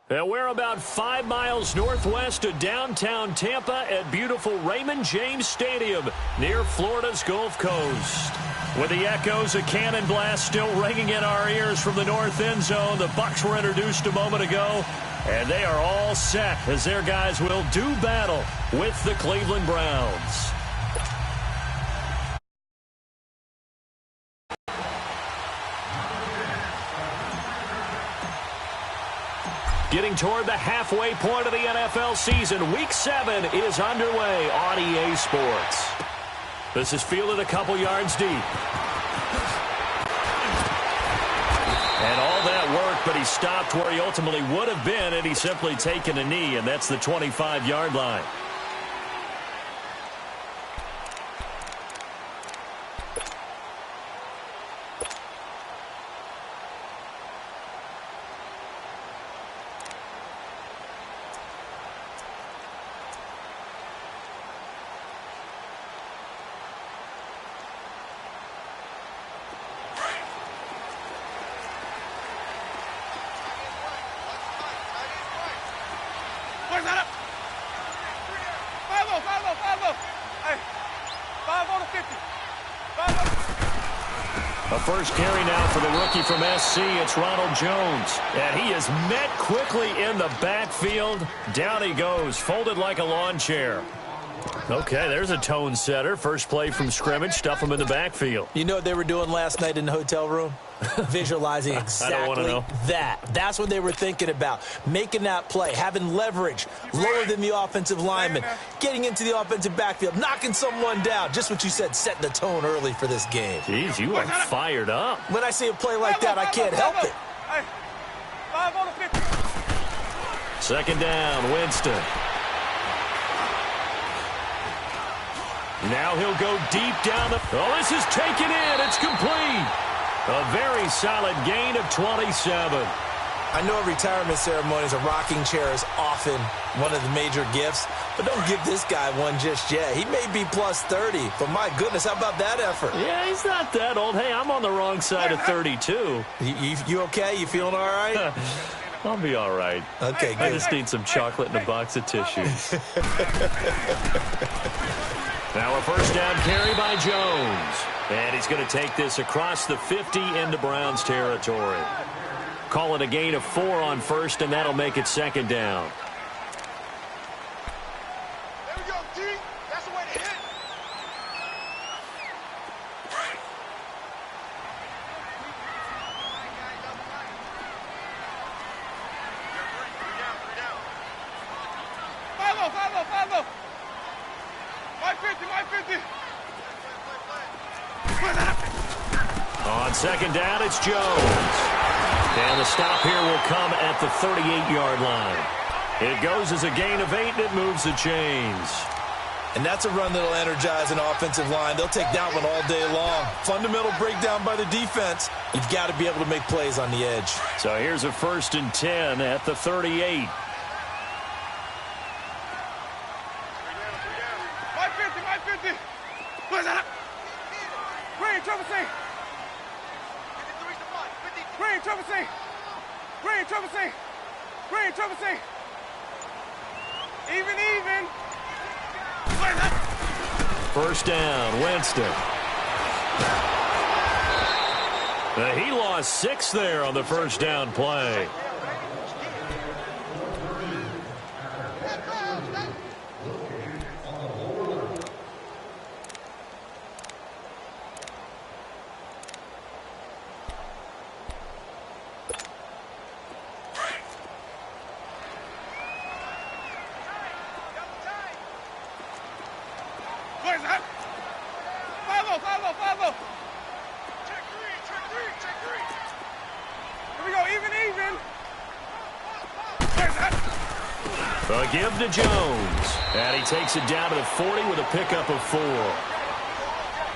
We're about 5 miles northwest of downtown Tampa at beautiful Raymond James Stadium near Florida's Gulf Coast. With the echoes of cannon blast still ringing in our ears from the north end zone, the Bucs were introduced a moment ago, and they are all set as their guys will do battle with the Cleveland Browns. Getting toward the halfway point of the NFL season, Week 7 is underway on EA Sports. This is fielded a couple yards deep. And all that work, but he stopped where he ultimately would have been had he simply taken a knee, and that's the 25-yard line. A first carry now for the rookie from SC. It's Ronald Jones. And he is met quickly in the backfield. Down he goes, folded like a lawn chair. Okay, there's a tone setter. First play from scrimmage, stuff him in the backfield. You know what they were doing last night in the hotel room? Visualizing exactly that. That's what they were thinking about. Making that play, having leverage, lower than the offensive lineman, getting into the offensive backfield, knocking someone down. Just what you said, setting the tone early for this game. Jeez, you are fired up. When I see a play like that, I can't help it. Second down, Winston. Now he'll go deep down the... Oh, this is taken in. It's complete. A very solid gain of 27. I know retirement ceremonies, a rocking chair is often one of the major gifts, but don't give this guy one just yet. He may be plus 30, but my goodness, how about that effort? Yeah, he's not that old. Hey, I'm on the wrong side of 32. You okay? You feeling all right? I'll be all right. Okay, good. I just need some chocolate and a box of tissues. Now a first down carry by Jones. And he's going to take this across the 50 into Browns territory. Call it a gain of 4 on first, and that'll make it second down. There we go, G. That's the way to hit. Follow. 550. On second down, it's Jones. And the stop here will come at the 38-yard line. It goes as a gain of 8, and it moves the chains. And that's a run that'll energize an offensive line. They'll take that one all day long. Fundamental breakdown by the defense. You've got to be able to make plays on the edge. So here's a 1st and 10 at the 38. 550. Where's that? Green, Trevor C. Even. First down, Winston. He lost 6 there on the first down play. Follow. Check three. Here we go, even. A give to Jones. And he takes it down to the 40 with a pickup of 4.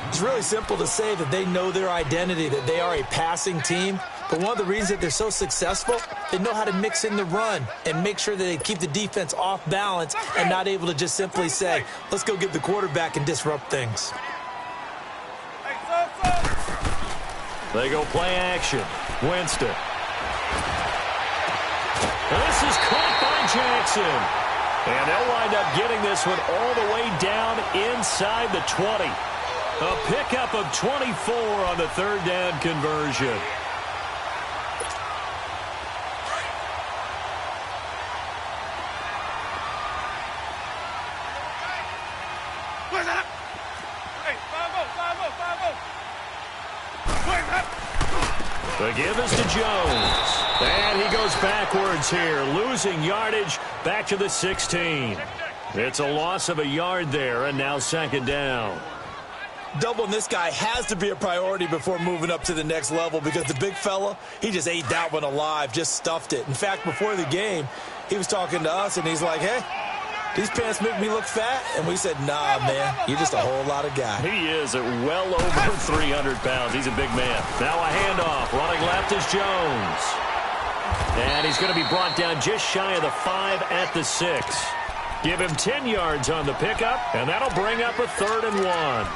It's really simple to say that they know their identity, that they are a passing team. But one of the reasons that they're so successful, they know how to mix in the run and make sure that they keep the defense off balance and not able to just simply say, let's go get the quarterback and disrupt things. They go play action. Winston. This is caught by Jackson. And they'll wind up getting this one all the way down inside the 20. A pickup of 24 on the third down conversion. What's up? Hey, 5-0, 5-0, 5-0. What's up? The give is to Jones. And he goes backwards here, losing yardage back to the 16. It's a loss of a yard there, and now second down. Doubling this guy has to be a priority before moving up to the next level because the big fella, he just ate that one alive, just stuffed it. In fact, before the game, he was talking to us, and he's like, hey, these pants make me look fat. And we said, nah, man, you're just a whole lot of guy. He is at well over 300 pounds. He's a big man. Now a handoff. Running left is Jones. And he's going to be brought down just shy of the 5 at the 6. Give him 10 yards on the pickup, and that'll bring up a 3rd and 1.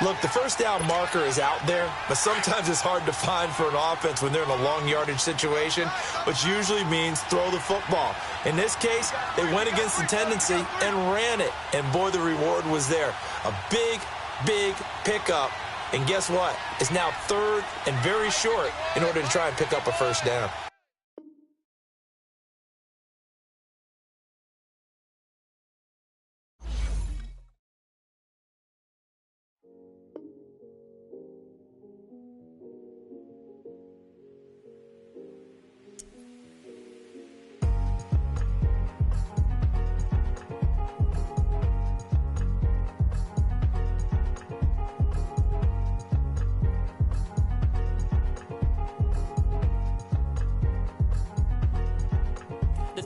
Look, the first down marker is out there, but sometimes it's hard to find for an offense when they're in a long yardage situation, which usually means throw the football. In this case, they went against the tendency and ran it, and boy, the reward was there. A big, big pickup, and guess what? It's now 3rd and very short in order to try and pick up a first down.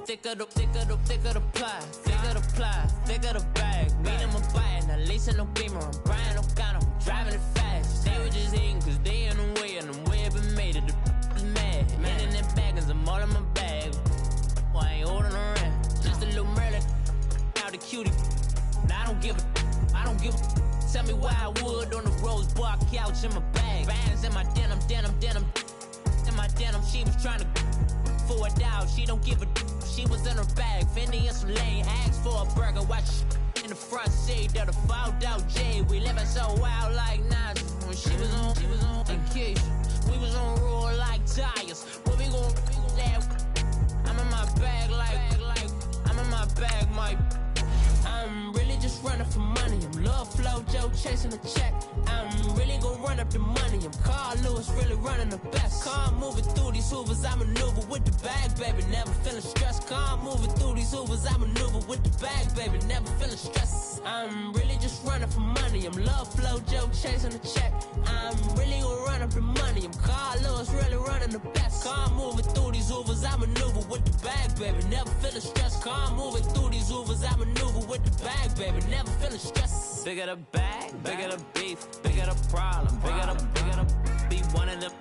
Thicker the pie, thicker the bag. Mean I'm a buyer, not leasing no beamer. I'm buying no gun, I'm driving it fast. They were just hating cause they in the way, and the way I've been made it, the is mad. Man in them baggins, I'm all in my bag. Well, I ain't holding around, just a little Merlin, out the cutie. I don't give a. Tell me why I would on the rose bar couch in my bag. Bands in my denim. In my denim, she was trying to for a doubt. She don't give a. She was in her bag, Fendi and some lane hags for a burger. Watch in the front seat of the fouled out J. We living so wild like Nas. When she was on vacation, we was on roll like tires. What we gon' that? I'm in my bag like I'm in my bag, my. I'm really just running for money. I'm love flow, Joe chasing a check. I'm really gon' run up the money. I'm Carl Lewis, really running the best. Car moving through these hoovers, I maneuver with the bag, baby. Never feeling stressed. Car moving through these hoovers, I maneuver with the bag, baby. Never feeling stressed. I'm really just running for money. I'm love flow, Joe chasing a check. I'm really gon' run up the money. I'm Carl Lewis, really running the best. Car moving through these hoovers, I maneuver with the bag, baby. Never feeling stressed. Car moving through these hoovers, I maneuver with the bag, baby. Never feeling stressed. Bigger the bag, bigger the beef, bigger the problem, bigger the be one of the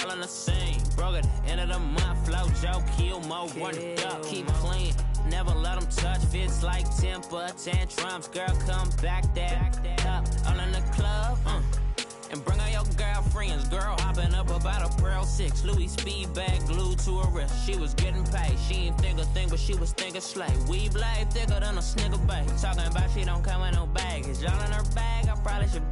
all in the same. Broke at the end of the month, flow Joe, kill more, run it up, keep clean. Never let them touch, fits like temper tantrums. Girl, come back that up, all in the club, and bring all your girlfriends. Girl hopping up about a Pearl 6, Louis speed bag glued to her wrist. She was getting paid, she ain't think a thing, but she was thinking slay. We blade thicker than a snicker bag. Talking about she don't come with no baggage. Y'all in her bag, I probably should.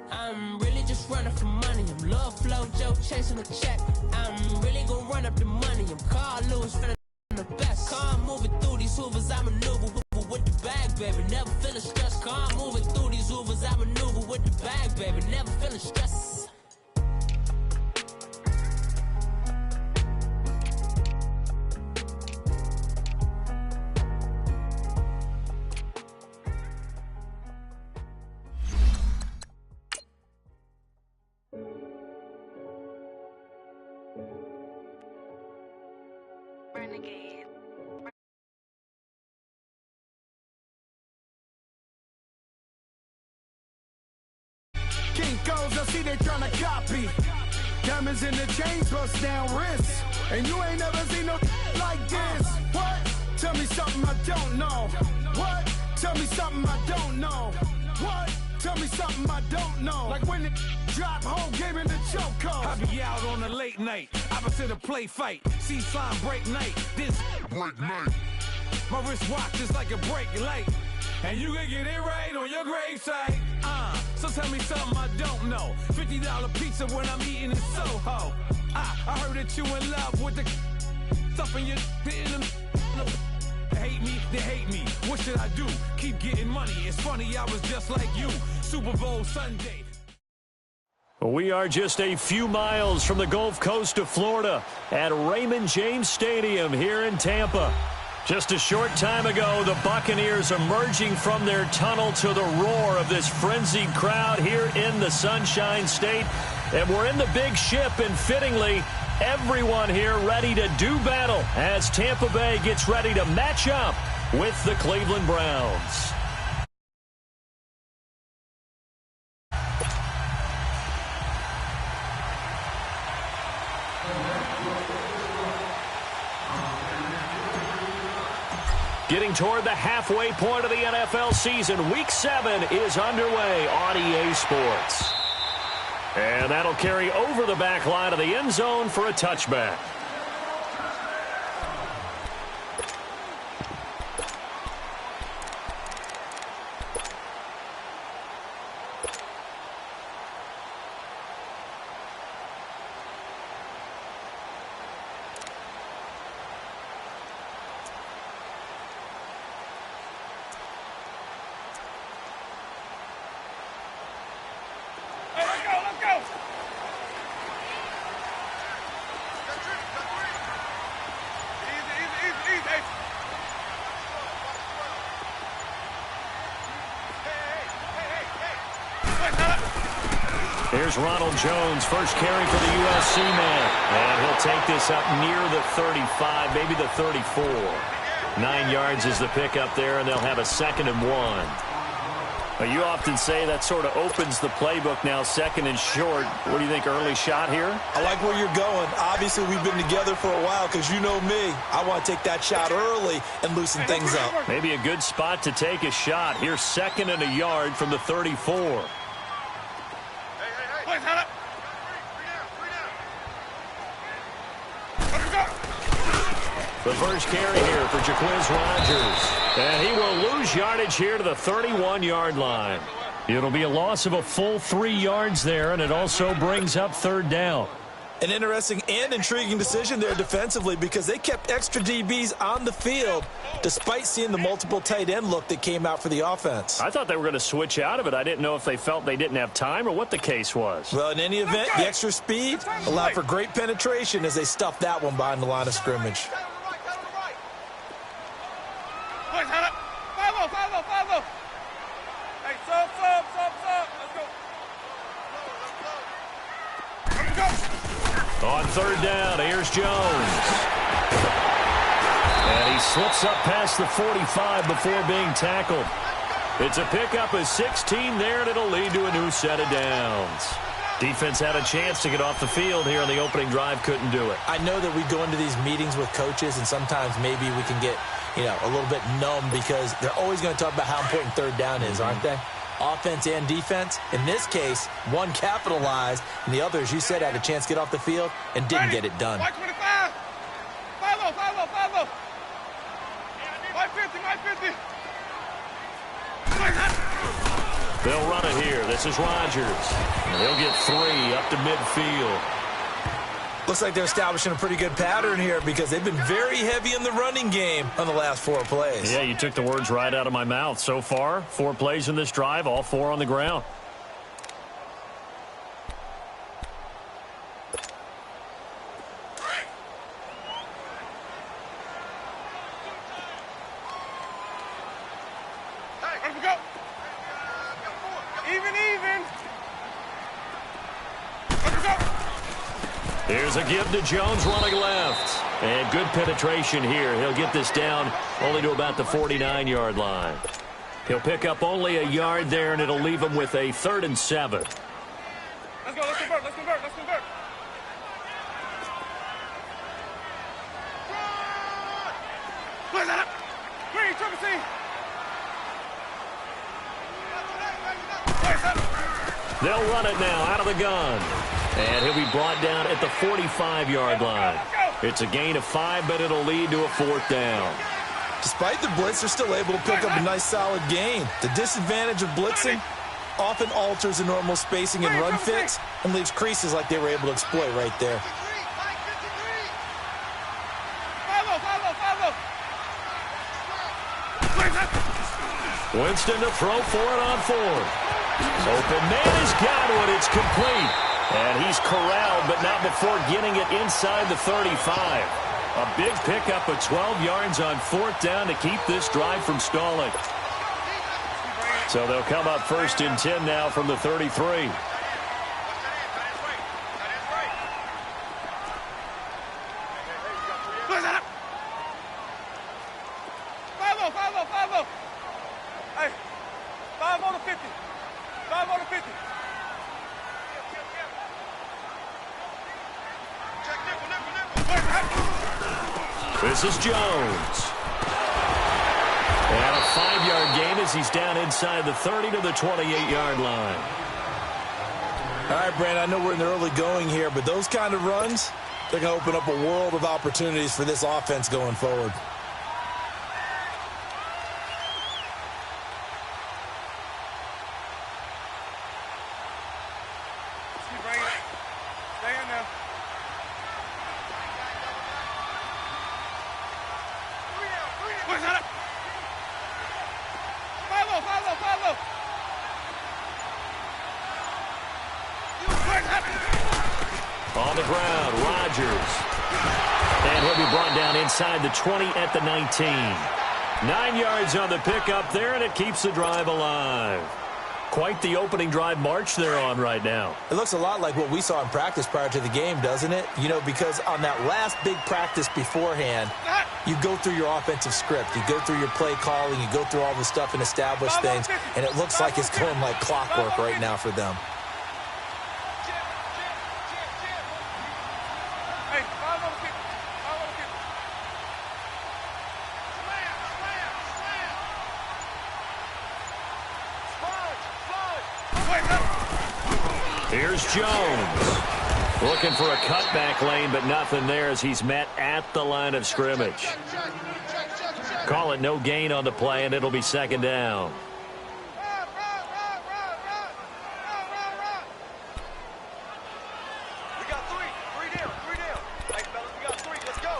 I'm really just running for money. I'm love flow, Joe chasing a check. I'm really gon' run up the money. I'm Carl Lewis, finna the best. Car moving through these hoovers, I maneuver with the bag, baby. Never feeling stressed. Car moving through these hoovers, I maneuver with the bag, baby. Never feeling stressed. Kinkos, I see they tryna copy. Diamonds in the chains, bust down wrists. And you ain't never seen no like this. What? Tell me something I don't know. What? Tell me something I don't know. What? Tell me something I don't know. Like when it drop, whole game in the chokehold. I be out on a late night, opposite a play fight. See slime break night, this break night. My wristwatch is like a brake light, and you can get it right on your gravesite. So tell me something I don't know. $50 pizza when I'm eating in Soho. I heard that you in love with the stuff in your in them. They hate me. What should I do? Keep getting money. It's funny, I was just like you. Super Bowl Sunday. We are just a few miles from the Gulf Coast of Florida at Raymond James Stadium here in Tampa. Just a short time ago, the Buccaneers emerging from their tunnel to the roar of this frenzied crowd here in the Sunshine State. And we're in the big ship, and fittingly, everyone here ready to do battle as Tampa Bay gets ready to match up with the Cleveland Browns. Getting toward the halfway point of the NFL season, Week 7 is underway on EA Sports. And that'll carry over the back line of the end zone for a touchback. Here's Ronald Jones, first carry for the USC man. And he'll take this up near the 35, maybe the 34. 9 yards is the pickup there, and they'll have a 2nd and 1. Well, you often say that sort of opens the playbook now, 2nd and short. What do you think, early shot here? I like where you're going. Obviously, we've been together for a while because you know me. I want to take that shot early and loosen things up. Maybe a good spot to take a shot. Here's 2nd and a yard from the 34. The first carry here for Jaquiz Rogers. And he will lose yardage here to the 31-yard line. It'll be a loss of a full 3 yards there, and it also brings up 3rd down. An interesting and intriguing decision there defensively because they kept extra DBs on the field despite seeing the multiple tight end look that came out for the offense. I thought they were going to switch out of it. I didn't know if they felt they didn't have time or what the case was. Well, in any event, the extra speed allowed for great penetration as they stuffed that one behind the line of scrimmage. On 3rd down, here's Jones. And he slips up past the 45 before being tackled. It's a pickup of 16 there, and it'll lead to a new set of downs. Defense had a chance to get off the field here on the opening drive, couldn't do it. I know that we go into these meetings with coaches, and sometimes maybe we can get, a little bit numb because they're always going to talk about how important 3rd down is, aren't they? Offense and defense. In this case, one capitalized, and the other, as you said, had a chance to get off the field and didn't get it done. 525. 550. 550. They'll run it here. This is Rogers. And he'll get 3 up to midfield. Looks like they're establishing a pretty good pattern here because they've been very heavy in the running game on the last 4 plays. Yeah, you took the words right out of my mouth. So far, 4 plays in this drive, all 4 on the ground. Here's a give to Jones running left. And good penetration here. He'll get this down only to about the 49-yard line. He'll pick up only a yard there, and it'll leave him with a 3rd and 7. Let's go. Let's convert. Let's convert. Let's convert. Where's that? Green, triple C. Where's that? They'll run it now out of the gun. And he'll be brought down at the 45-yard line. It's a gain of 5, but it'll lead to a 4th down. Despite the blitz, they're still able to pick up a nice, solid gain. The disadvantage of blitzing often alters the normal spacing and run fits and leaves creases like they were able to exploit right there. Winston to throw for it on 4th. Open man has got it. It's complete. And he's corralled, but not before getting it inside the 35. A big pickup of 12 yards on 4th down to keep this drive from stalling. So they'll come up 1st and 10 now from the 33. Hey, 5 on the 50. 5 on the 50. This is Jones. And a 5-yard gain as he's down inside the 30 to the 28-yard line. All right, Brandon, I know we're in the early going here, but those kind of runs, they're going to open up a world of opportunities for this offense going forward. On the ground, Rodgers. And he'll be brought down inside the 20 at the 19. 9 yards on the pickup there, and it keeps the drive alive. Quite the opening drive march they're on right now. It looks a lot like what we saw in practice prior to the game, doesn't it? You know, because on that last big practice beforehand, you go through your offensive script. You go through your play calling. You go through all the stuff and establish things, and it looks like it's going like clockwork right now for them. Here's Jones. Looking for a cutback lane, but nothing there as he's met at the line of scrimmage. Call it no gain on the play, and it'll be 2nd down. We got 3. 3 down. 3 down. Hey, fellas, we got 3. Let's go.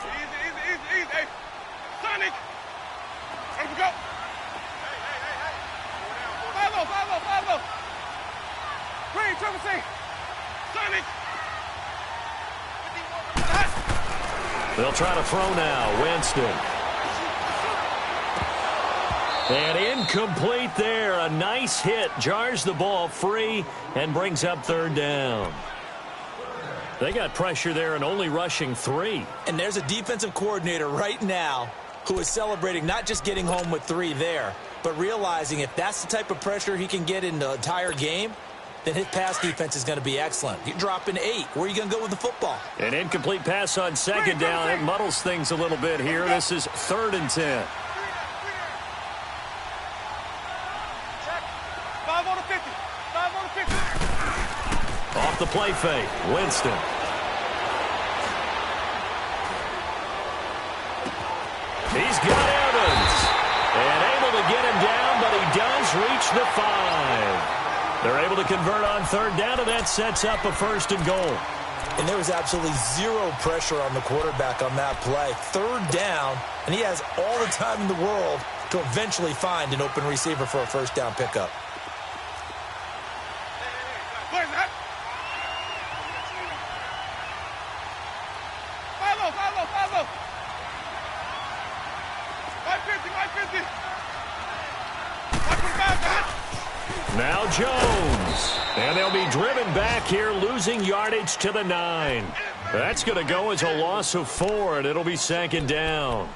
Easy. Hey, Sonic. Let's go. Hey. 5-0. Green, Triple C. Sonic. They'll try to throw now. Winston. And incomplete there. A nice hit. Jars the ball free and brings up 3rd down. They got pressure there and only rushing 3. And there's a defensive coordinator right now who is celebrating not just getting home with 3 there, but realizing if that's the type of pressure he can get in the entire game, then his pass defense is going to be excellent. You're dropping 8. Where are you going to go with the football? An incomplete pass on 2nd down. It muddles things a little bit here. This is 3rd and 10. 5 on the 50. 5 on the 50. Off the play fake. Winston. He's got Evans. And able to get him down, but he does reach the 5. They're able to convert on 3rd down, and that sets up a 1st and goal. And there was absolutely zero pressure on the quarterback on that play. 3rd down, and he has all the time in the world to eventually find an open receiver for a 1st down pickup. Where's that? 5-0. 550. Now Jones. And they'll be driven back here, losing yardage to the 9. That's going to go as a loss of 4, and it'll be 2nd down.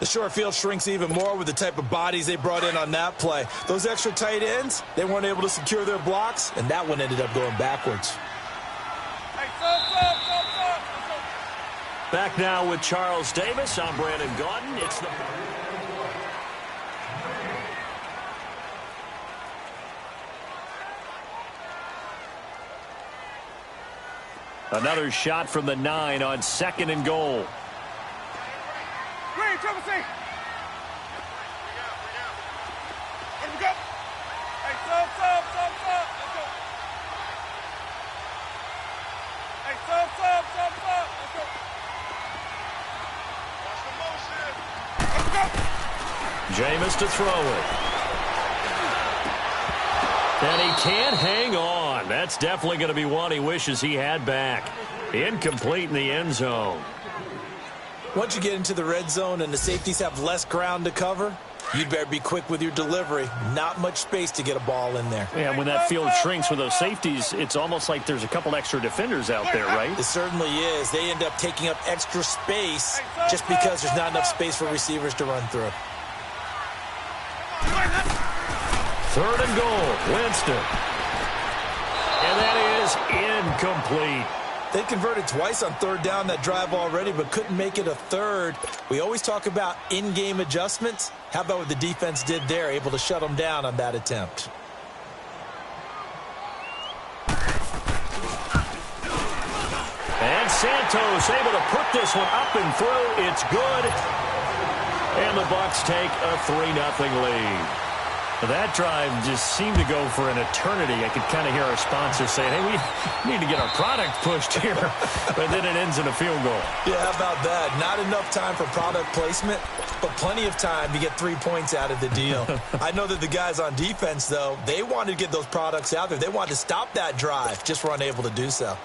The short field shrinks even more with the type of bodies they brought in on that play. Those extra tight ends, they weren't able to secure their blocks, and that one ended up going backwards. Hey, Back now with Charles Davis. I'm Brandon Gaudin. It's the... Another shot from the 9 on 2nd and goal. Green, triple C. Let him go. Hey, sub. Let's go. Hey, sub. Let's go. Watch the motion. Let's go. Jameis to throw it. And he can't hang on. That's definitely going to be one he wishes he had back. Incomplete in the end zone. Once you get into the red zone and the safeties have less ground to cover, you'd better be quick with your delivery. Not much space to get a ball in there. Yeah, when that field shrinks with those safeties, it's almost like there's a couple extra defenders out there, right? It certainly is. They end up taking up extra space just because there's not enough space for receivers to run through. 3rd and goal, Winston. And that is incomplete. They converted twice on 3rd down that drive already, but couldn't make it a 3rd. We always talk about in-game adjustments. How about what the defense did there, able to shut them down on that attempt? And Santos able to put this one up and through. It's good. And the Bucs take a 3-0 lead. That drive just seemed to go for an eternity. I could kind of hear our sponsors saying, hey, we need to get our product pushed here. But then it ends in a field goal. Yeah, how about that? Not enough time for product placement, but plenty of time to get 3 points out of the deal. I know that the guys on defense, though, they wanted to get those products out there. They wanted to stop that drive, just were unable to do so.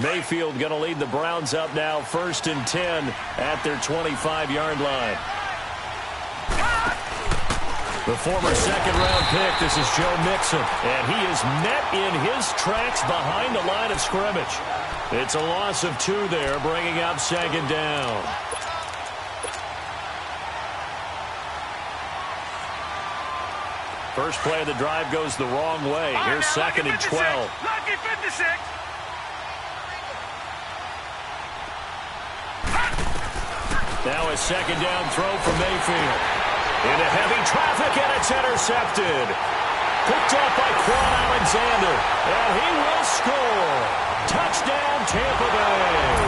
Mayfield going to lead the Browns up now, 1st and 10 at their 25-yard line. The former 2nd-round pick, this is Joe Mixon, and he is met in his tracks behind the line of scrimmage. It's a loss of 2 there, bringing up 2nd down. First play of the drive goes the wrong way. Here's 2nd and 12. Lucky 56. Now a 2nd down throw from Mayfield. Into heavy traffic, and it's intercepted. Picked up by Quan Alexander, and he will score. Touchdown, Tampa Bay.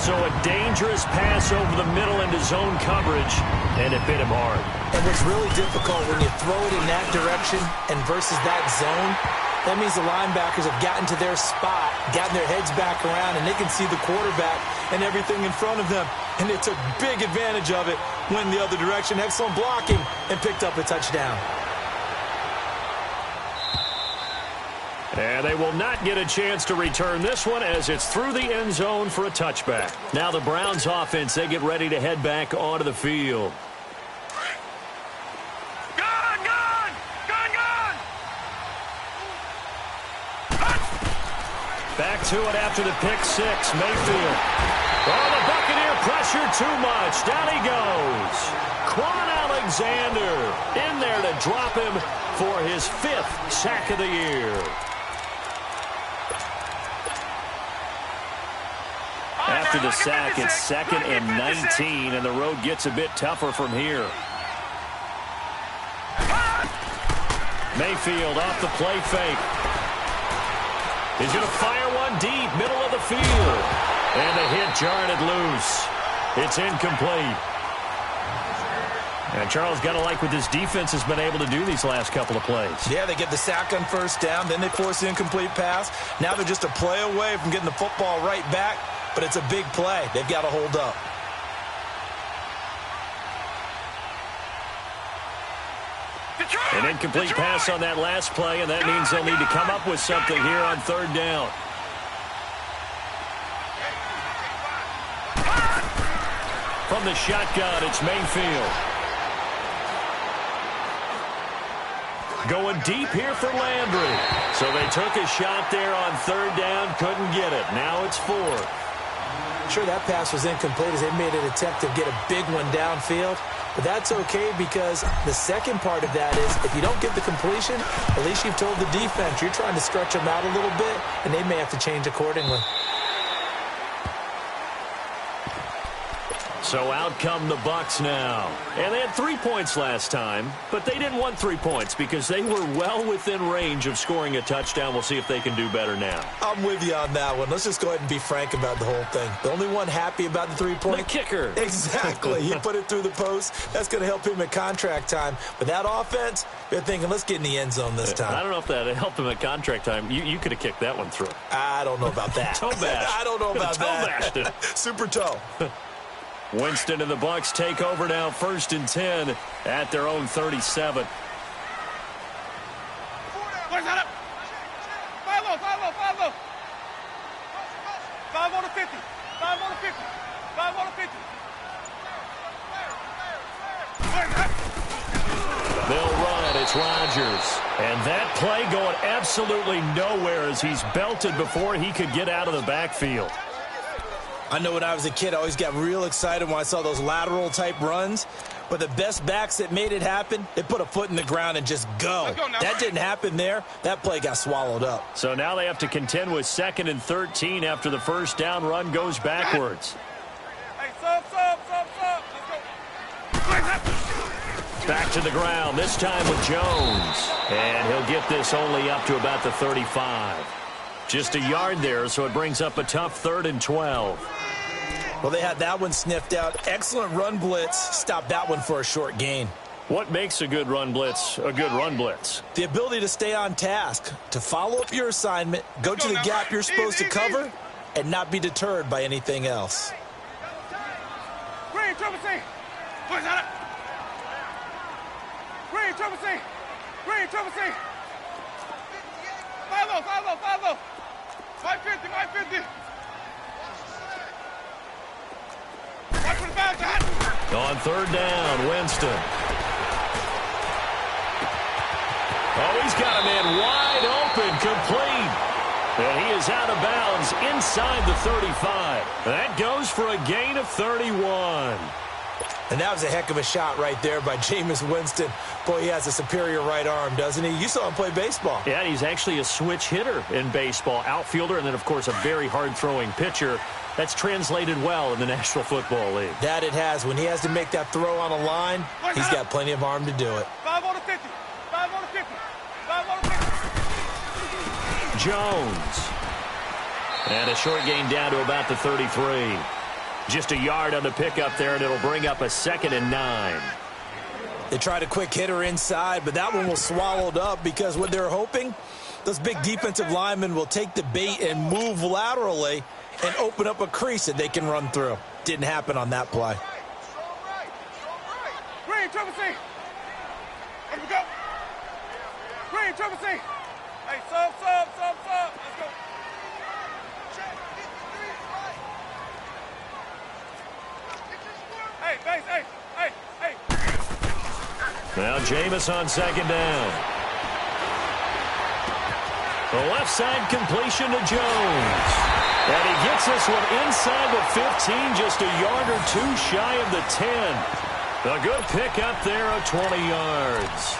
So a dangerous pass over the middle into zone coverage, and it bit him hard. And what's really difficult when you throw it in that direction and versus that zone, that means the linebackers have gotten to their spot, gotten their heads back around, and they can see the quarterback and everything in front of them. And they took big advantage of it, went the other direction, excellent blocking, and picked up a touchdown. And they will not get a chance to return this one as it's through the end zone for a touchback. Now the Browns offense, they get ready to head back onto the field. Back to it after the pick 6, Mayfield. Oh, the Buccaneer pressure too much. Down he goes. Quan Alexander in there to drop him for his 5th sack of the year. After the sack, it's 2nd and 19, and the road gets a bit tougher from here. Mayfield off the play fake. He's going to fire one deep, middle of the field. And the hit jarred it loose. It's incomplete. And Charles, got to like what this defense has been able to do these last couple of plays. Yeah, they get the sack on 1st down, then they force the incomplete pass. Now they're just a play away from getting the football right back, but it's a big play. They've got to hold up. An incomplete pass on that last play, and that means they'll need to come up with something here on 3rd down. From the shotgun, it's Mayfield. Going deep here for Landry. So they took a shot there on 3rd down, couldn't get it. Now it's 4th. Sure, that pass was incomplete as they made an attempt to get a big one downfield. But that's okay because the second part of that is if you don't get the completion, at least you've told the defense you're trying to stretch them out a little bit, and they may have to change accordingly. So out come the Bucs now. And they had 3 points last time, but they didn't want 3 points because they were well within range of scoring a touchdown. We'll see if they can do better now. I'm with you on that one. Let's just go ahead and be frank about the whole thing. The only one happy about the 3-point? The kicker. Exactly. He put it through the post. That's going to help him at contract time. But that offense, they're thinking, let's get in the end zone this time. I don't know if that helped him at contract time. You could have kicked that one through. I don't know about that. Toe bash. I don't know about that. Toe bashed it. Super toe. Winston and the Bucs take over now, 1st and 10 at their own 37. Where's that up? 5-0. 5 on the 50. 5 on the 50. 5 on the 50. Where's that? They'll run. It's Rodgers. And that play going absolutely nowhere as he's belted before he could get out of the backfield. I know when I was a kid, I always got real excited when I saw those lateral-type runs. But the best backs that made it happen, they put a foot in the ground and just go. That didn't happen there. That play got swallowed up. So now they have to contend with 2nd and 13 after the first down run goes backwards. Hey, sub. Let's go. Back to the ground, this time with Jones. And he'll get this only up to about the 35. Just a yard there, so it brings up a tough 3rd and 12. Well, they had that one sniffed out. Excellent run blitz. Stopped that one for a short gain. What makes a good run blitz a good run blitz? The ability to stay on task, to follow up your assignment, go to the gap you're supposed to cover, and not be deterred by anything else. Green, triple C. Where's that? Green, triple C. 5-0. 550. Watch for the bounce, On 3rd down, Winston. Oh, he's got a man wide open, complete. And he is out of bounds inside the 35. That goes for a gain of 31. And that was a heck of a shot right there by Jameis Winston. Boy, he has a superior right arm, doesn't he? You saw him play baseball. Yeah, he's actually a switch hitter in baseball. Outfielder, and then, of course, a very hard-throwing pitcher. That's translated well in the National Football League. That it has. When he has to make that throw on a line, he's got plenty of arm to do it. 5 on the 50. 5 on the 50. 5 on the 50. Jones. And a short gain down to about the 33. Just a yard on the pickup there, and it'll bring up a 2nd and 9. They tried a quick hitter inside, but that one was swallowed up because what they're hoping, those big defensive linemen will take the bait and move laterally and open up a crease that they can run through. Didn't happen on that play. Green, triple C. Here we go. Green, triple C. Hey, sub. Let's go. Hey, base, hey. Now Jameis on 2nd down. The left side completion to Jones. And he gets this one inside the 15, just a yard or two shy of the 10. A good pickup there of 20 yards.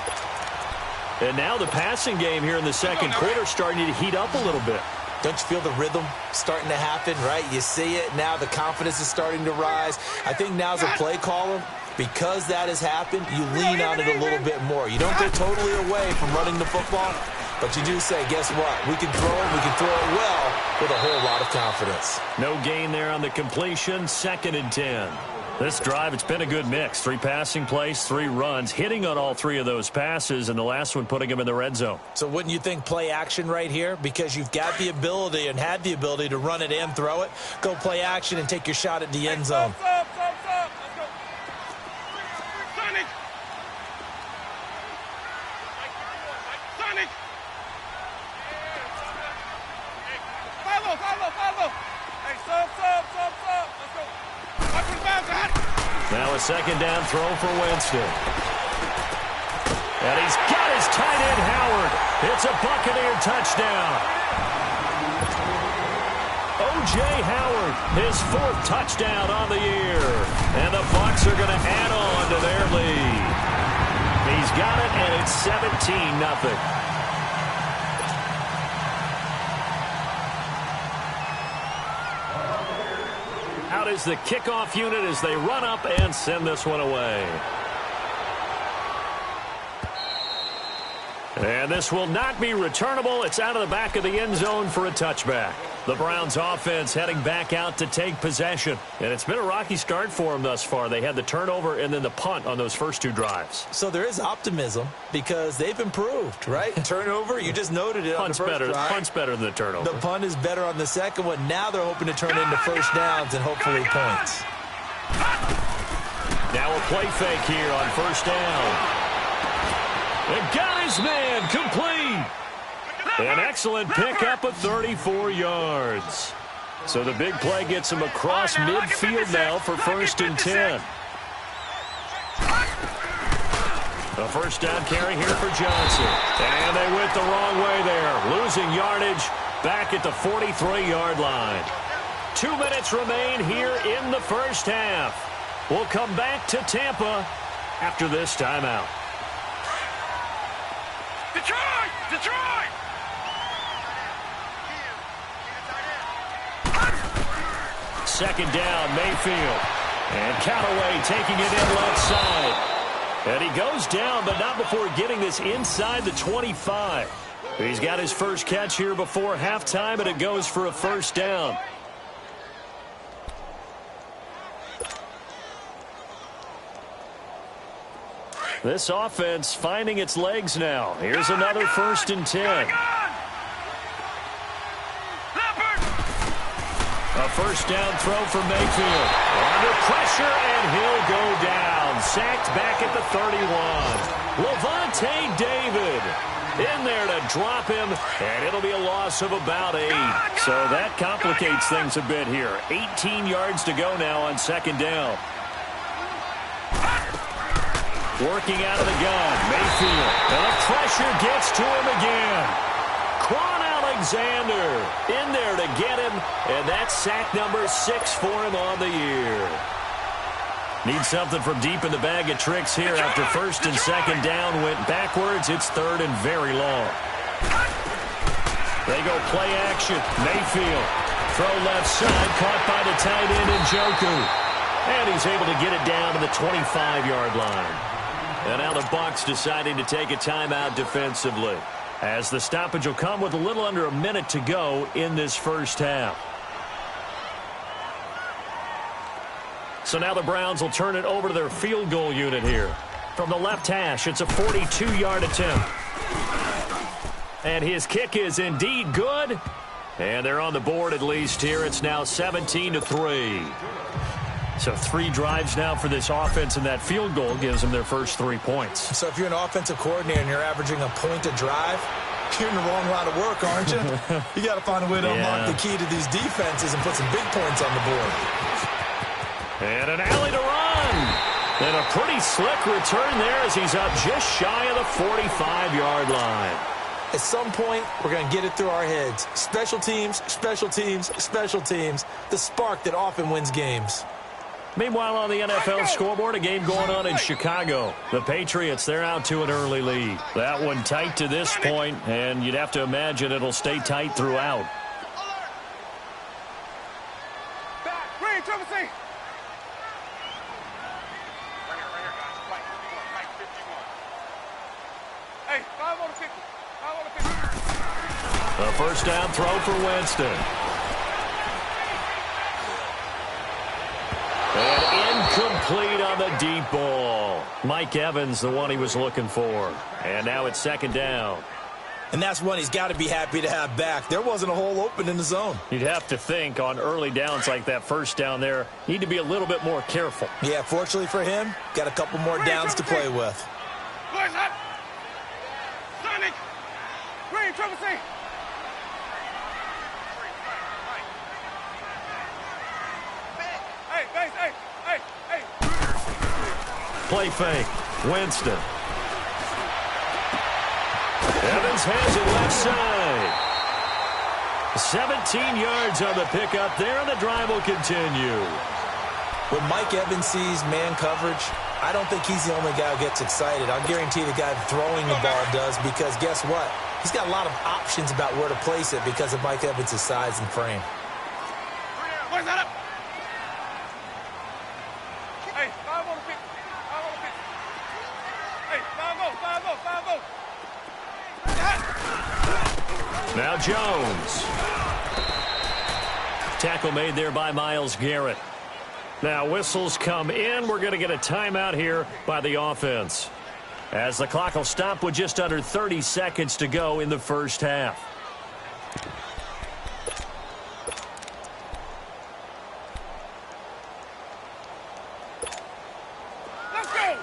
And now the passing game here in the second quarter starting to heat up a little bit. Don't you feel the rhythm starting to happen, right? You see it. Now the confidence is starting to rise. I think now as a play caller, because that has happened, you lean on it a little bit more. You don't go totally away from running the football, but you do say, guess what? We can throw it. We can throw it well with a whole lot of confidence. No gain there on the completion. 2nd and 10. This drive, it's been a good mix. 3 passing plays, 3 runs, hitting on all 3 of those passes, and the last one putting him in the red zone. So wouldn't you think play action right here? Because you've got the ability and had the ability to run it and throw it. Go play action and take your shot at the end zone. Sub. Let's go. Sonic. Follow. Hey, sub. Let's go. Watch for the bounce, Now a 2nd down throw for Winston. And he's got his tight end, Howard. It's a Buccaneer touchdown. O.J. Howard, his 4th touchdown on the year. And the Bucs are going to add on to their lead. He's got it, and it's 17-0. Out is the kickoff unit as they run up and send this one away. And this will not be returnable. It's out of the back of the end zone for a touchback. The Browns offense heading back out to take possession. And it's been a rocky start for them thus far. They had the turnover and then the punt on those first 2 drives. So there is optimism because they've improved, right? Turnover, you just noted it on the first drive. Punt's better than the turnover. The punt is better on the second one. Now they're hoping to turn into first downs and hopefully points. Now a play fake here on first down. And got his man complete. An excellent pickup of 34 yards. So the big play gets him across midfield now for 1st and 10. A first down carry here for Johnson. And they went the wrong way there. Losing yardage back at the 43-yard line. 2 minutes remain here in the first half. We'll come back to Tampa after this timeout. Detroit! Detroit! Second down, Mayfield. And Callaway taking it in left side. And he goes down, but not before getting this inside the 25. He's got his first catch here before halftime, and it goes for a first down. This offense finding its legs now. Here's another 1st and 10. A first down throw for Mayfield. Under pressure, and he'll go down. Sacked back at the 31. Levante David in there to drop him, and it'll be a loss of about 8. So that complicates things a bit here. 18 yards to go now on second down. Working out of the gun, Mayfield. And the pressure gets to him again. Quan Alexander in there to get him, and that's sack number 6 for him on the year. Needs something from deep in the bag of tricks here after 1st and 2nd down went backwards. It's 3rd and very long. They go play action. Mayfield. Throw left side, caught by the tight end Njoku. And he's able to get it down to the 25-yard line. And now the Bucs deciding to take a timeout defensively, as the stoppage will come with a little under a minute to go in this first half. So now the Browns will turn it over to their field goal unit here. From the left hash, it's a 42-yard attempt. And his kick is indeed good. And they're on the board at least here. It's now 17-3. So 3 drives now for this offense, and that field goal gives them their first 3 points. So if you're an offensive coordinator and you're averaging a point a drive, you're in the wrong line of work, aren't you? You got to find a way to unlock the key to these defenses and put some big points on the board. And an alley to run. And a pretty slick return there as he's up just shy of the 45-yard line. At some point, we're going to get it through our heads. Special teams, special teams, special teams. The spark that often wins games. Meanwhile, on the NFL scoreboard, a game going on in Chicago. The Patriots, they're out to an early lead. That one tight to this point, and you'd have to imagine it'll stay tight throughout. Back, green, triple C. Hey, 5 on the 50. 5 on the 50. A first down throw for Winston. And incomplete on the deep ball. Mike Evans, the one he was looking for. And now it's second down. And that's one he's got to be happy to have back. There wasn't a hole open in the zone. You'd have to think on early downs like that first down there, need to be a little bit more careful. Yeah, fortunately for him, got a couple more downs to play with. Boys up. Sonic. Green, triple C. Hey, base, hey, hey, hey. Play fake. Winston. Evans has it left side. 17 yards on the pickup there, and the drive will continue. When Mike Evans sees man coverage, I don't think he's the only guy who gets excited. I'll guarantee the guy throwing the ball does, because guess what? He's got a lot of options about where to place it because of Mike Evans' size and frame. Where's that up? Hey, 5 on the 50. 5 on the 50. Hey, 5-0, 5-0. Now Jones. Tackle made there by Myles Garrett. Now whistles come in. We're going to get a timeout here by the offense, as the clock will stop with just under 30 seconds to go in the first half. Let's go.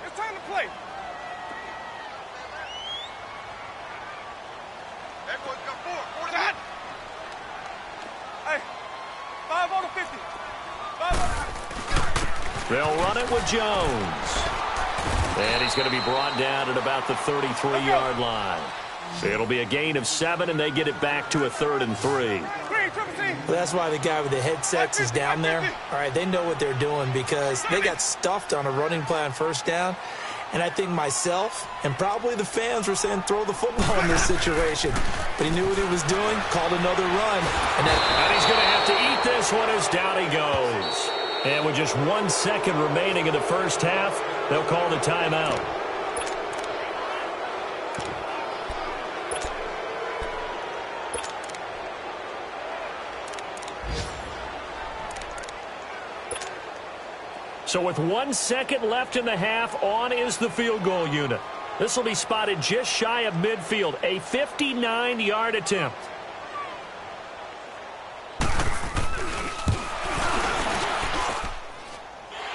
It's time to play. That boy's got 4. 4 to that. Hey, 5 on the 50. 5 on the 50. They'll run it with Jones. And he's going to be brought down at about the 33-yard line. It'll be a gain of 7, and they get it back to a 3rd and 3. Well, that's why the guy with the headsets is down there. All right, they know what they're doing because they got stuffed on a running play on first down. And I think myself and probably the fans were saying throw the football in this situation. But he knew what he was doing, called another run. And he's going to have to eat this one as down he goes. And with just 1 second remaining in the first half, they'll call the timeout. So with 1 second left in the half, on is the field goal unit. This will be spotted just shy of midfield, a 59-yard attempt.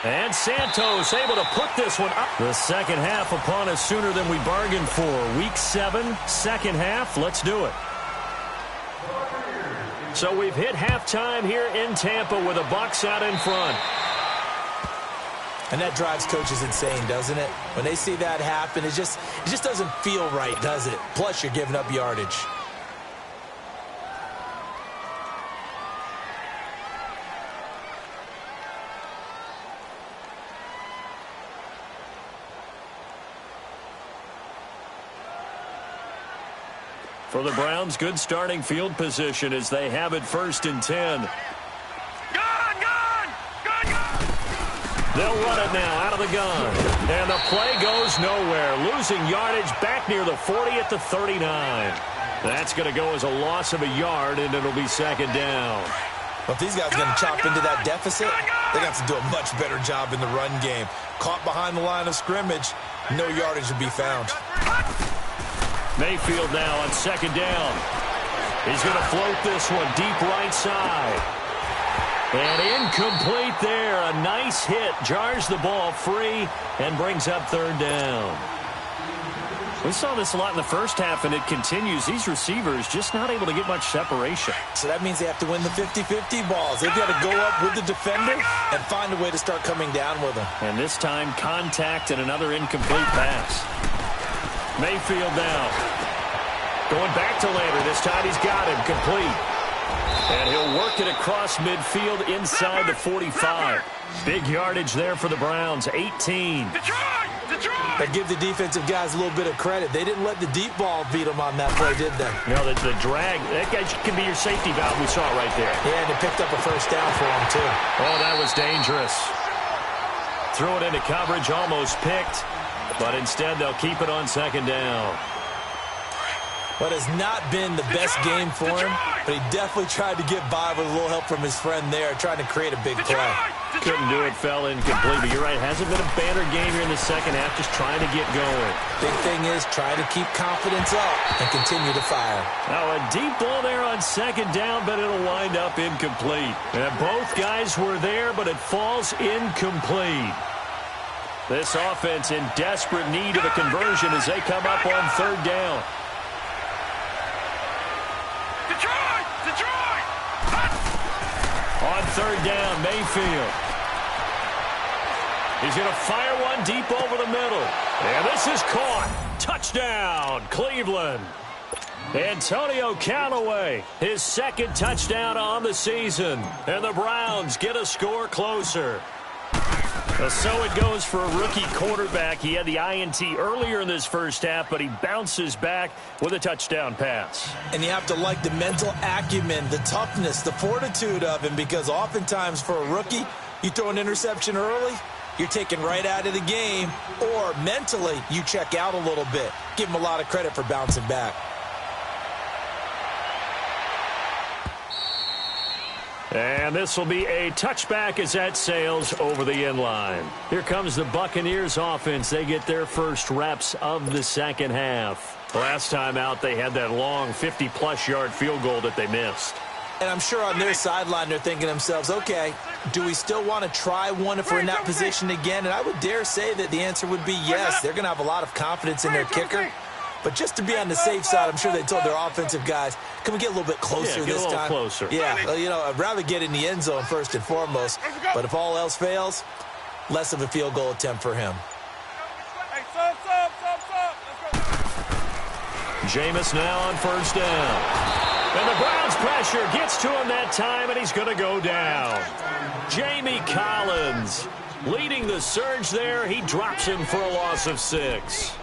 And Santos able to put this one up. The second half upon us sooner than we bargained for. Week 7, second half. Let's do it. So we've hit halftime here in Tampa with the Bucs out in front. And that drives coaches insane, doesn't it? When they see that happen, it just doesn't feel right, does it? Plus, you're giving up yardage. For the Browns, good starting field position as they have it 1st and 10. They'll run it now out of the gun. And the play goes nowhere. Losing yardage back near the 40 at the 39. That's going to go as a loss of a yard, and it'll be 2nd down. Well, if these guys are going to chop into that deficit, they're going to have to do a much better job in the run game. Caught behind the line of scrimmage, no yardage will be found. Mayfield now on 2nd down. He's going to float this one deep right side. And incomplete there. A nice hit. Jars the ball free and brings up 3rd down. We saw this a lot in the first half, and it continues. These receivers just not able to get much separation. So that means they have to win the 50-50 balls. They've got to go up with the defender and find a way to start coming down with them. And this time, contact and another incomplete pass. Mayfield now. Going back to Lander. This time he's got him complete. And he'll work it across midfield inside the 45. Big yardage there for the Browns, 18. But give the defensive guys a little bit of credit. They didn't let the deep ball beat them on that play, did they? No, the drag, that guy can be your safety valve. We saw it right there. Yeah, and they picked up a 1st down for him, too. Oh, that was dangerous. Threw it into coverage, almost picked. But instead, they'll keep it on 2nd down. But has not been the best game for him, but he definitely tried to get by with a little help from his friend there, trying to create a big play. Couldn't do it, fell incomplete. But you're right, hasn't been a banner game here in the second half, just trying to get going. Big thing is trying to keep confidence up and continue to fire. Now a deep ball there on 2nd down, but it'll wind up incomplete. And both guys were there, but it falls incomplete. This offense in desperate need of a conversion as they come up on 3rd down. On 3rd down, Mayfield. He's going to fire one deep over the middle. And this is caught. Touchdown, Cleveland. Antonio Callaway, his second touchdown on the season. And the Browns get a score closer. So it goes for a rookie quarterback. He had the INT earlier in this first half, but he bounces back with a touchdown pass. And you have to like the mental acumen, the toughness, the fortitude of him, because oftentimes for a rookie, you throw an interception early, you're taken right out of the game, or mentally you check out a little bit. Give him a lot of credit for bouncing back. And this will be a touchback as that sails over the end line. Here comes the Buccaneers offense. They get their first reps of the second half. Last time out, they had that long 50-plus yard field goal that they missed. And I'm sure on their sideline they're thinking to themselves, okay, do we still want to try one if we're in that position again? And I would dare say that the answer would be yes. They're going to have a lot of confidence in their kicker. But just to be on the safe side, I'm sure they told their offensive guys, can we get a little bit closer this time? Get a little closer. Yeah, you know, I'd rather get in the end zone first and foremost. But if all else fails, less of a field goal attempt for him. Jameis now on first down. And the Browns pressure gets to him that time, and he's going to go down. Jamie Collins leading the surge there. He drops him for a loss of 6.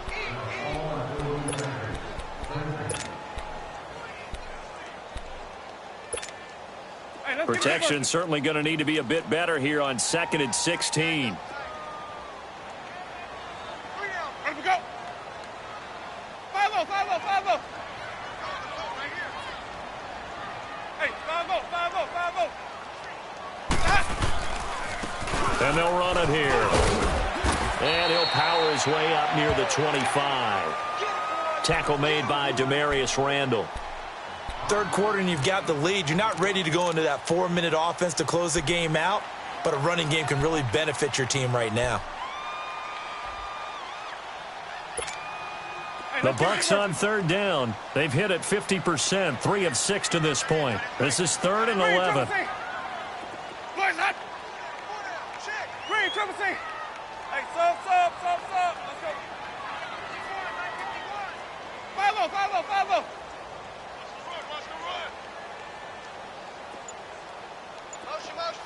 Protection certainly going to need to be a bit better here on 2nd and 16. Let me go. 5-0, 5-0, 5-0. Hey, 5-0, 5-0, 5-0. And they'll run it here. And he'll power his way up near the 25. Tackle made by Demarius Randall. Third quarter and you've got the lead. You're not ready to go into that 4-minute offense to close the game out, but a running game can really benefit your team right now. The Bucs on third down. They've hit it 50%, 3 of 6 to this point. This is 3rd and 11. Hey, sub. Let's go. 5-0.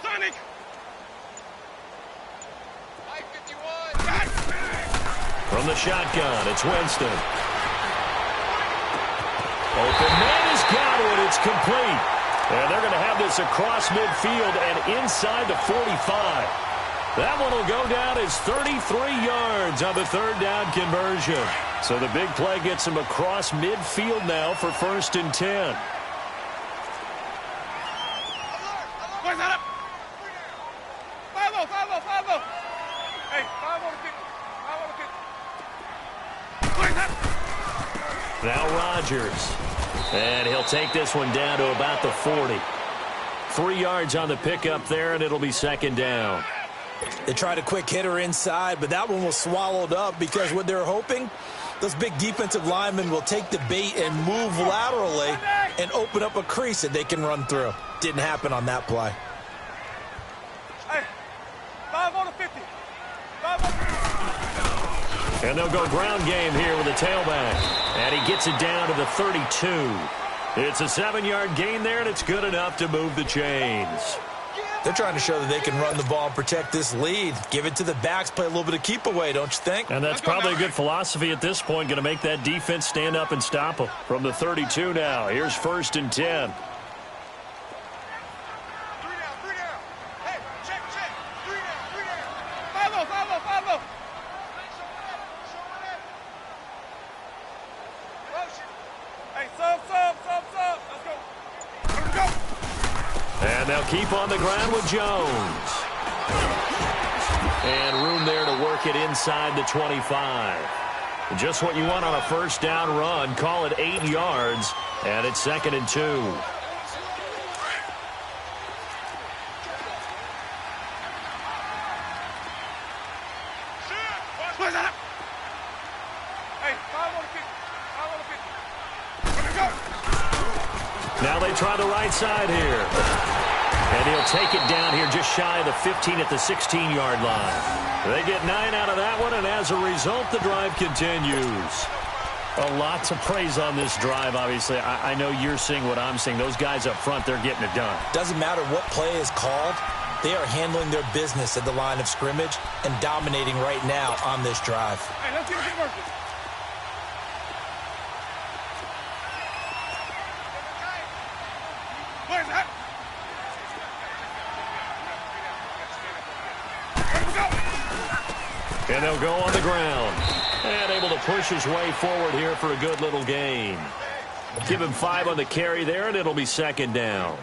Sonic. From the shotgun, it's Winston. Open man has got it. It's complete. And they're going to have this across midfield and inside the 45. That one will go down as 33 yards on the third down conversion. So the big play gets him across midfield now for 1st and 10. Where's that up? 5-0. Hey, 5-0 kick. Where's that? Now Rodgers. And he'll take this one down to about the 40. 3 yards on the pickup there, and it'll be 2nd down. They tried a quick hitter inside, but that one was swallowed up because what they're hoping, those big defensive linemen will take the bait and move laterally and open up a crease that they can run through. Didn't happen on that play. Hey, 5-0 to 50. 5-0. And they'll go ground game here with a tailback. And he gets it down to the 32. It's a 7-yard gain there, and it's good enough to move the chains. They're trying to show that they can run the ball and protect this lead. Give it to the backs, play a little bit of keep away, don't you think? And that's probably a good philosophy at this point, going to make that defense stand up and stop them. From the 32 now, here's 1st and 10. 3 down. Hey, check. 3 down. 5-0. Hey, sub. Let's go. And they'll keep on the ground with Jones. And room there to work it inside the 25. Just what you want on a first down run. Call it 8 yards. And it's 2nd and 2. Where's that up? Hey, 5-0 kick. Let me go. Now they try the right side here. And he'll take it down here just shy of the 15 at the 16-yard line. They get 9 out of that one, and as a result, the drive continues. A lot to praise on this drive, obviously. I know you're seeing what I'm seeing. Those guys up front, they're getting it done. Doesn't matter what play is called. They are handling their business at the line of scrimmage and dominating right now on this drive. Hey, let's get it working. Where's that? And they'll go on the ground. And able to push his way forward here for a good little gain. Give him 5 on the carry there, and it'll be second down.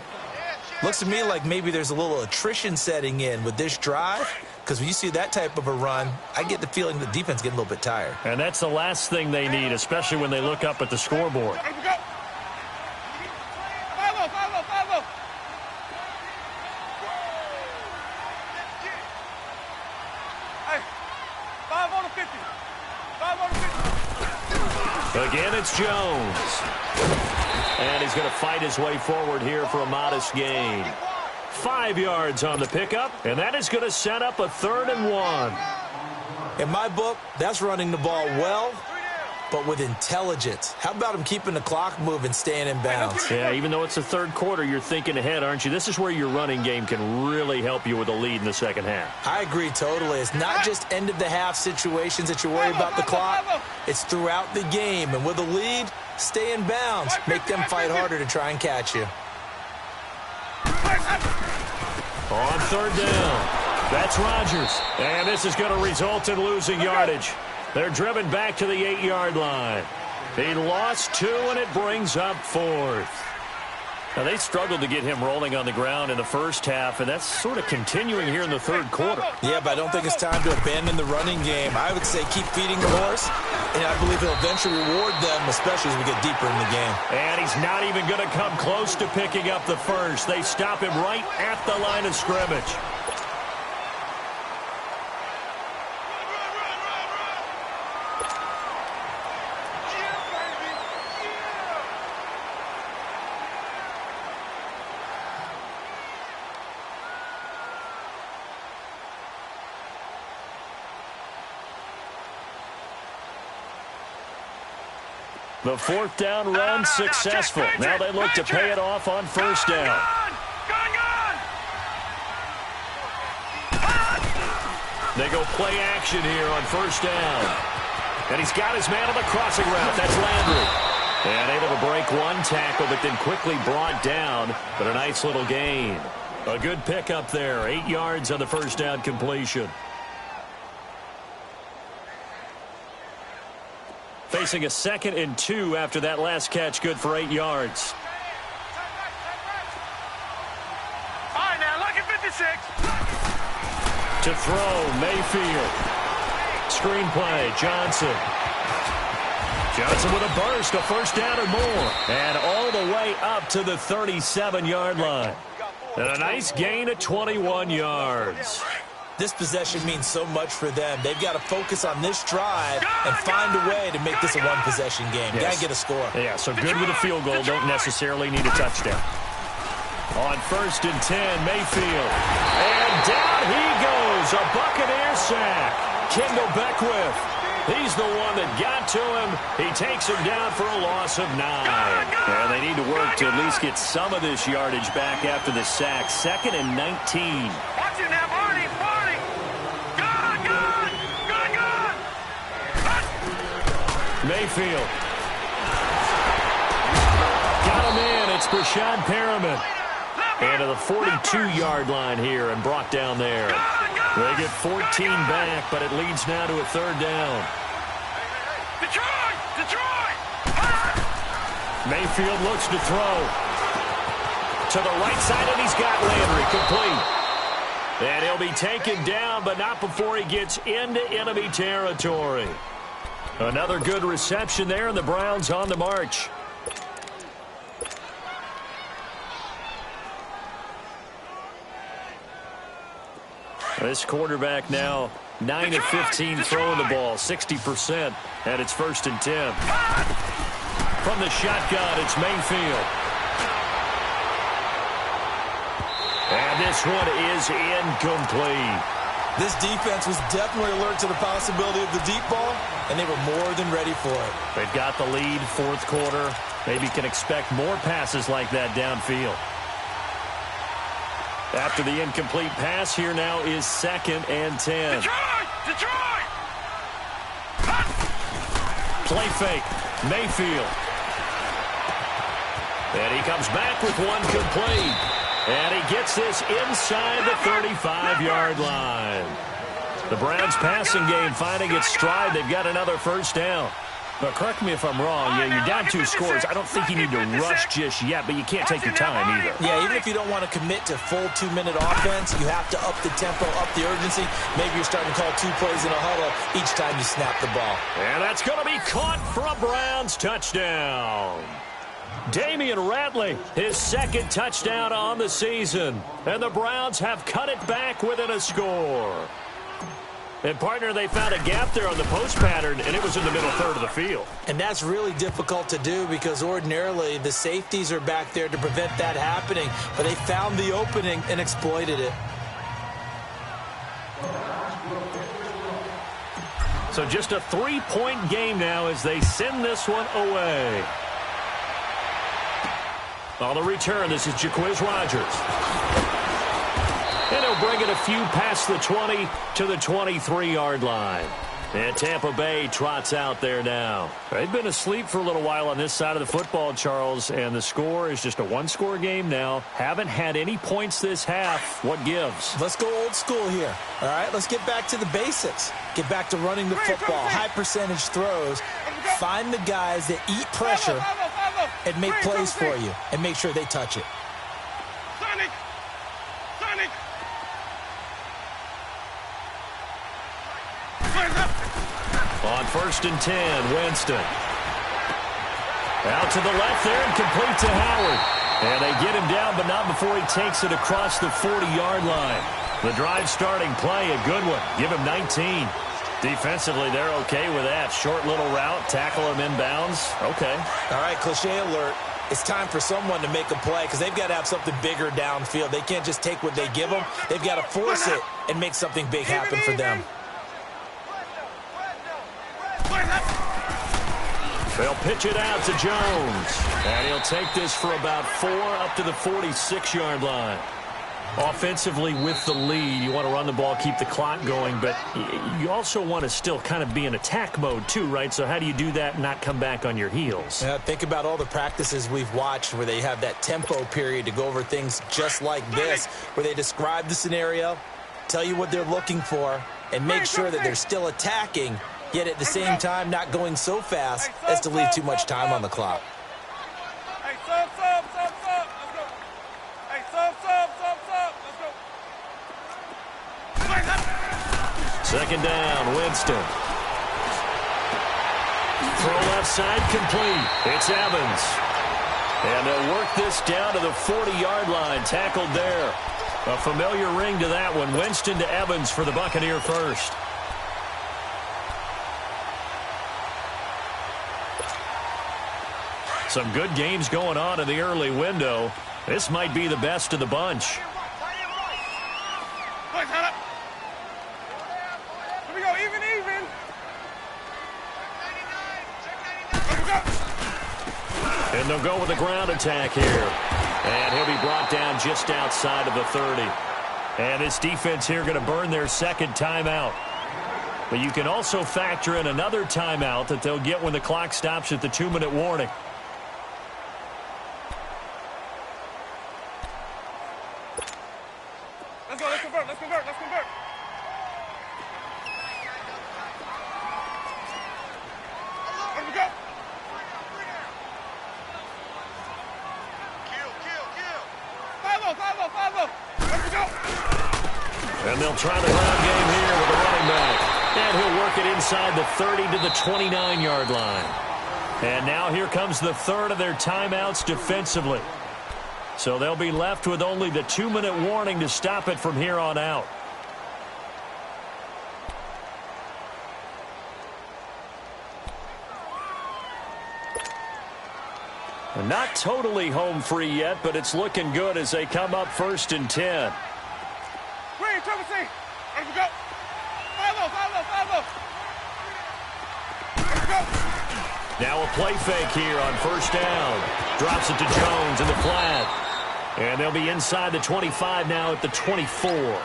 Looks to me like maybe there's a little attrition setting in with this drive, because when you see that type of a run, I get the feeling the defense getting a little bit tired. And that's the last thing they need, especially when they look up at the scoreboard. Here we go. Follow. Hey, 5 on the 50. 5 on the 50. Again, it's Jones. And he's going to fight his way forward here for a modest gain. 5 yards on the pickup, and that is going to set up a 3rd and 1. In my book, that's running the ball well, but with intelligence. How about him keeping the clock moving, staying in bounds? Yeah, even though it's the third quarter, you're thinking ahead, aren't you? This is where your running game can really help you with a lead in the second half. I agree totally. It's not just end-of-the-half situations that you worry about the clock. It's throughout the game, and with a lead, stay in bounds. Make them fight harder to try and catch you. On 3rd down, that's Rodgers. And this is going to result in losing yardage. They're driven back to the 8-yard line. He lost 2, and it brings up 4th. Now, they struggled to get him rolling on the ground in the first half, and that's sort of continuing here in the third quarter. Yeah, but I don't think it's time to abandon the running game. I would say keep feeding the horse, and I believe he'll eventually reward them, especially as we get deeper in the game. And he's not even going to come close to picking up the first. They stop him right at the line of scrimmage. The 4th down run successful. Now they look to pay it off on 1st down. They go play action here on 1st down. And he's got his man on the crossing route. That's Landry. And able to break one tackle, but then quickly brought down. But a nice little gain. A good pickup there. 8 yards on the 1st down completion. Facing a 2nd and 2 after that last catch, good for 8 yards. All right, now, look at 56. To throw, Mayfield. Screenplay, Johnson. Johnson with a burst, a 1st down or more. And all the way up to the 37-yard line. And a nice gain of 21 yards. This possession means so much for them. They've got to focus on this drive and find a way to make this a one-possession game. Yes. Got to get a score. Yeah, so good with a field goal. Don't necessarily need a touchdown. On 1st and 10, Mayfield. And down he goes. A Buccaneer sack. Kendall Beckwith. He's the one that got to him. He takes him down for a loss of 9. And they need to work to at least get some of this yardage back after the sack. 2nd and 19. Watch it now, Barney. Mayfield. Got him in. It's Brashad Perriman. And to the 42-yard line here and brought down there. They get 14 back, but it leads now to a 3rd down. Detroit! Mayfield looks to throw. To the right side, and he's got Landry complete. And he'll be taken down, but not before he gets into enemy territory. Another good reception there, and the Browns on the march. This quarterback now 9 of 15 throwing the ball, 60%, and it's 1st and 10. From the shotgun, it's Mayfield. And this one is incomplete. This defense was definitely alert to the possibility of the deep ball, and they were more than ready for it. They've got the lead, fourth quarter. Maybe can expect more passes like that downfield. After the incomplete pass, here now is 2nd and 10. Detroit! Play fake. Mayfield. And he comes back with one complete. And he gets this inside the 35-yard line. The Browns' passing game finding its stride. They've got another first down. But correct me if I'm wrong. Yeah, you're down 2 scores. I don't think you need to rush just yet, but you can't take your time either. Yeah, even if you don't want to commit to full 2-minute offense, you have to up the tempo, up the urgency. Maybe you're starting to call 2 plays in a huddle each time you snap the ball. And that's going to be caught for a Browns touchdown. Damian Ratley, his 2nd touchdown on the season. And the Browns have cut it back within a score. And, partner, they found a gap there on the post pattern, and it was in the middle third of the field. And that's really difficult to do because ordinarily the safeties are back there to prevent that happening. But they found the opening and exploited it. So just a 3-point game now as they send this one away. On the return, this is Jaquiz Rogers. And he'll bring it a few past the 20 to the 23-yard line. And Tampa Bay trots out there now. They've been asleep for a little while on this side of the football, Charles, and the score is just a 1-score game now. Haven't had any points this half. What gives? Let's go old school here. All right, let's get back to the basics. Get back to running the football, high percentage throws. Find the guys that eat pressure and make plays for you and make sure they touch it. Sonic! On 1st and 10, Winston. Out to the left there and complete to Howard. And they get him down, but not before he takes it across the 40-yard line. The drive starting play, a good one. Give him 19. Defensively, they're okay with that. Short little route, tackle him inbounds. Okay. All right, cliche alert. It's time for someone to make a play because they've got to have something bigger downfield. They can't just take what they give them. They've got to force it and make something big happen for them. They'll pitch it out to Jones. And he'll take this for about 4 up to the 46-yard line. Offensively with the lead, you want to run the ball, keep the clock going, but you also want to still kind of be in attack mode too, right? So how do you do that and not come back on your heels? Yeah, think about all the practices we've watched where they have that tempo period to go over things just like this, where they describe the scenario, tell you what they're looking for, and make sure that they're still attacking, yet at the same time not going so fast as to leave too much time on the clock. Hey, sub. Let's go. Hey, sub. Let's go. 2nd down, Winston. Throw left side complete. It's Evans. And they'll work this down to the 40-yard line. Tackled there. A familiar ring to that one. Winston to Evans for the Buccaneer first. Some good games going on in the early window. This might be the best of the bunch. Boys, head up. Here we go, even. Let's go. And they'll go with a ground attack here. And he'll be brought down just outside of the 30. And this defense here going to burn their 2nd timeout. But you can also factor in another timeout that they'll get when the clock stops at the 2-minute warning. Let's convert. Let me go. Kill. 5-0. Let me go. And they'll try the ground game here with a running back. And he'll work it inside the 30 to the 29-yard line. And now here comes the 3rd of their timeouts defensively. So they'll be left with only the 2-minute warning to stop it from here on out. Not totally home free yet, but it's looking good as they come up 1st and 10. Green, triple C. Let me go. Now a play fake here on first down. Drops it to Jones in the flat. And they'll be inside the 25 now at the 24.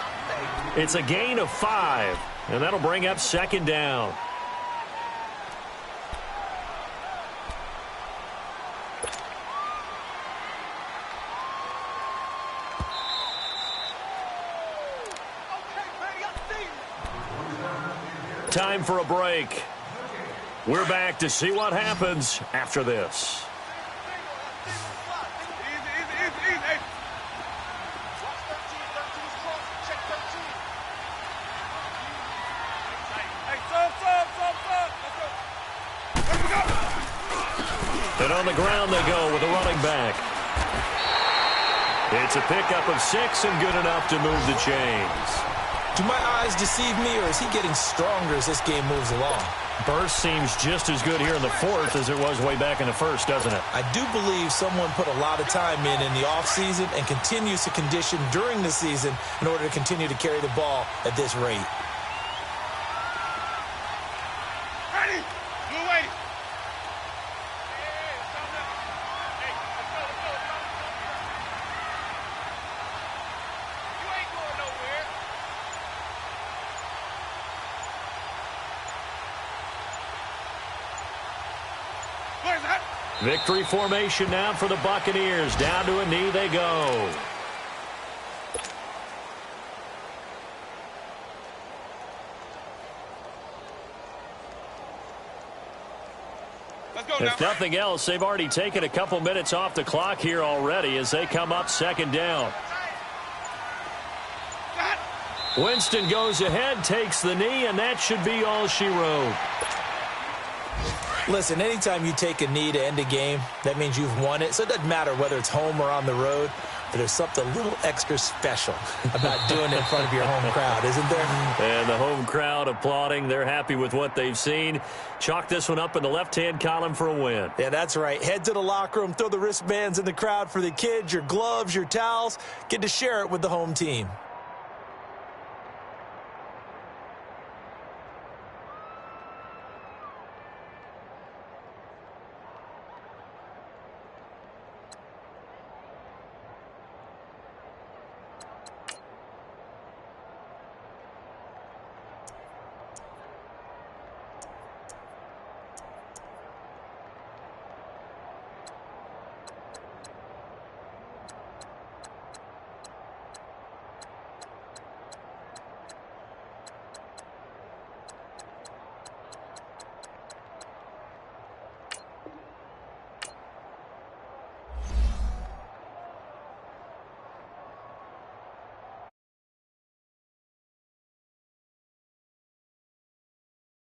It's a gain of 5, and that'll bring up second down. Time for a break. We're back to see what happens after this. And on the ground they go with a running back. It's a pickup of 6 and good enough to move the chains. Do my eyes deceive me, or is he getting stronger as this game moves along? Burst seems just as good here in the fourth as it was way back in the first, doesn't it? I do believe someone put a lot of time in the offseason and continues to condition during the season in order to continue to carry the ball at this rate. Ready? You wait. You ain't going nowhere. Where's that? Victory formation now for the Buccaneers. Down to a knee they go. Let's go If now. nothing else, they've already taken a couple minutes off the clock here already as they come up second down. Winston goes ahead, takes the knee, and that should be all she wrote. Listen, anytime you take a knee to end a game, that means you've won it. So it doesn't matter whether it's home or on the road, but there's something a little extra special about doing it in front of your home crowd, isn't there? And the home crowd applauding. They're happy with what they've seen. Chalk this one up in the left-hand column for a win. Yeah, that's right. Head to the locker room, throw the wristbands in the crowd for the kids, your gloves, your towels. Get to share it with the home team.